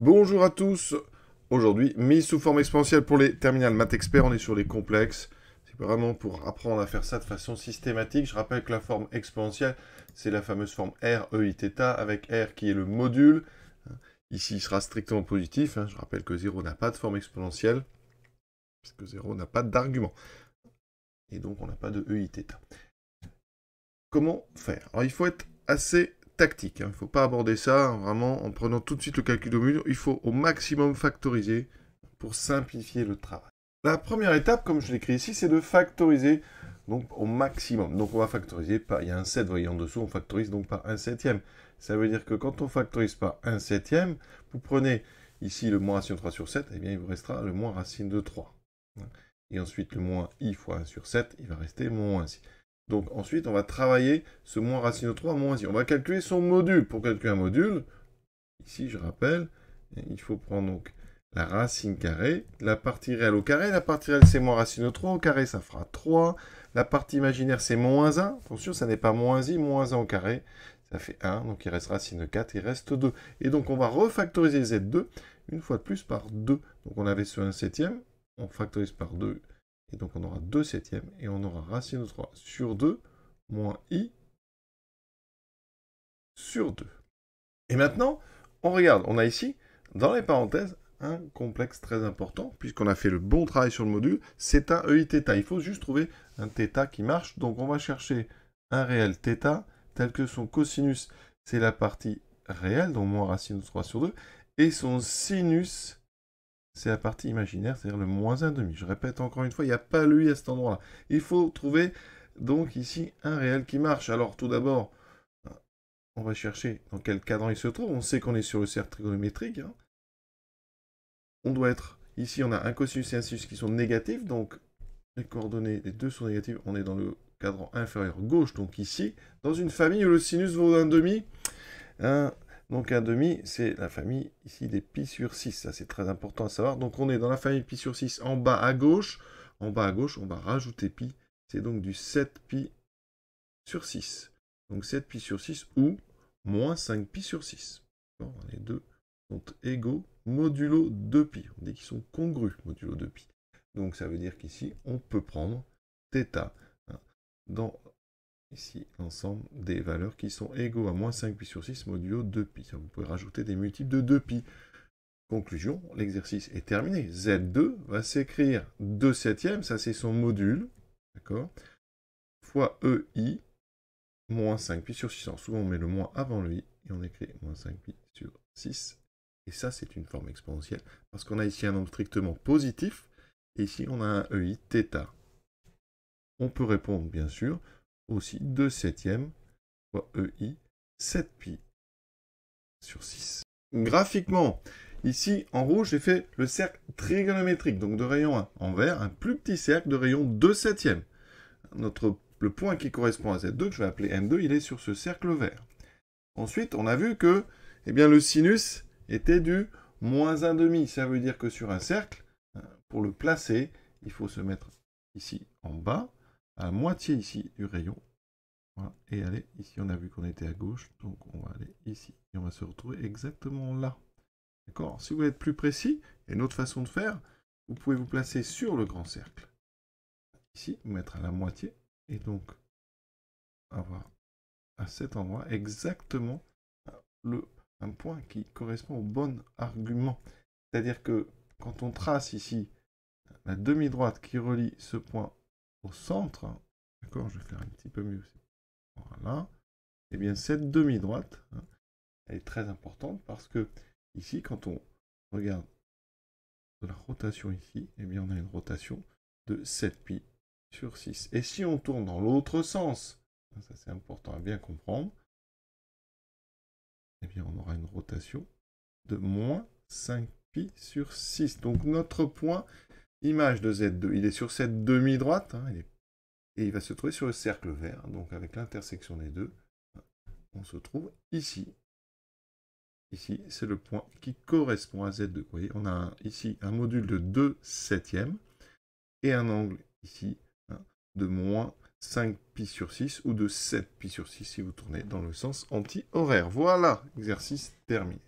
Bonjour à tous. Aujourd'hui, mise sous forme exponentielle pour les terminales maths experts. On est sur les complexes. C'est vraiment pour apprendre à faire ça de façon systématique. Je rappelle que la forme exponentielle, c'est la fameuse forme R, E, I, θ, avec R qui est le module. Ici, il sera strictement positif. Je rappelle que 0 n'a pas de forme exponentielle, puisque 0 n'a pas d'argument. Et donc, on n'a pas de E, I, θ. Comment faire? Alors, il faut être assez tactique. Il ne faut pas aborder ça vraiment en prenant tout de suite le calcul au milieu. Il faut au maximum factoriser pour simplifier le travail. La première étape, comme je l'écris ici, c'est de factoriser donc au maximum. Donc on va factoriser par, il y a un 7, vous voyez en dessous, on factorise donc par 1 septième. Ça veut dire que quand on factorise par 1 septième, vous prenez ici le moins racine de 3 sur 7, et bien il vous restera le moins racine de 3. Et ensuite le moins i fois 1 sur 7, il va rester moins i. Donc ensuite, on va travailler ce moins racine de 3 moins i. On va calculer son module. Pour calculer un module, ici je rappelle, il faut prendre donc la racine carrée, la partie réelle au carré, la partie réelle c'est moins racine de 3 au carré, ça fera 3. La partie imaginaire c'est moins 1, attention ça n'est pas moins i, moins 1 au carré, ça fait 1, donc il reste racine de 4, il reste 2. Et donc on va refactoriser z2 une fois de plus par 2. Donc on avait ce 1 septième, on factorise par 2, et donc on aura 2 septièmes, et on aura racine de 3 sur 2, moins i sur 2. Et maintenant, on regarde, on a ici, dans les parenthèses, un complexe très important, puisqu'on a fait le bon travail sur le module, c'est un EIθ. Il faut juste trouver un θ qui marche, donc on va chercher un réel θ, tel que son cosinus, c'est la partie réelle, donc moins racine de 3 sur 2, et son sinus, c'est la partie imaginaire, c'est-à-dire le moins 1,5. Je répète encore une fois, il n'y a pas le i à cet endroit-là. Il faut trouver, donc ici, un réel qui marche. Alors, tout d'abord, on va chercher dans quel cadran il se trouve. On sait qu'on est sur le cercle trigonométrique. On doit être... Ici, on a un cosinus et un sinus qui sont négatifs. Donc, les coordonnées, les deux sont négatives. On est dans le cadran inférieur gauche. Donc ici, dans une famille où le sinus vaut un demi. Donc un demi, c'est la famille ici des pi sur 6. Ça, c'est très important à savoir. Donc on est dans la famille pi sur 6 en bas à gauche. En bas à gauche, on va rajouter pi. C'est donc du 7 pi sur 6. Donc 7 pi sur 6 ou moins 5 pi sur 6. Bon, les deux sont égaux modulo 2 pi. On dit qu'ils sont congrus modulo 2 pi. Donc ça veut dire qu'ici, on peut prendre θ dans ici l'ensemble des valeurs qui sont égaux à moins 5 pi sur 6 modulo 2 pi. Vous pouvez rajouter des multiples de 2 pi. Conclusion, l'exercice est terminé. Z2 va s'écrire 2 septièmes, ça c'est son module, d'accord, fois EI, moins 5 pi sur 6. Alors, souvent on met le moins avant le i, et on écrit moins 5 pi sur 6. Et ça c'est une forme exponentielle, parce qu'on a ici un nombre strictement positif, et ici on a un EI θ. On peut répondre bien sûr aussi 2 septièmes fois EI 7 pi sur 6. Graphiquement, ici en rouge, j'ai fait le cercle trigonométrique, donc de rayon 1. En vert, un plus petit cercle de rayon 2 septièmes. Le point qui correspond à Z2, que je vais appeler M2, il est sur ce cercle vert. Ensuite, on a vu que le sinus était du moins 1,5. Ça veut dire que sur un cercle, pour le placer, il faut se mettre ici en bas, à la moitié ici du rayon. Voilà. Et aller ici, on a vu qu'on était à gauche, donc on va aller ici. Et on va se retrouver exactement là. D'accord? Si vous voulez être plus précis, il y a une autre façon de faire. Vous pouvez vous placer sur le grand cercle. Ici, vous mettre à la moitié. Et donc, avoir à cet endroit exactement un point qui correspond au bon argument. C'est-à-dire que quand on trace ici la demi-droite qui relie ce point au centre, d'accord, je vais faire un petit peu mieux aussi. Voilà. Et bien cette demi-droite, elle est très importante parce que ici, quand on regarde de la rotation ici, eh bien on a une rotation de 7 pi sur 6. Et si on tourne dans l'autre sens, ça c'est important à bien comprendre, eh bien on aura une rotation de moins 5 pi sur 6. Donc notre point, image de Z2, il est sur cette demi-droite, et il va se trouver sur le cercle vert, donc avec l'intersection des deux, on se trouve ici. Ici, c'est le point qui correspond à Z2. Vous voyez, on a ici un module de 2 septièmes et un angle ici de moins 5 pi sur 6 ou de 7 pi sur 6 si vous tournez dans le sens anti-horaire. Voilà, exercice terminé.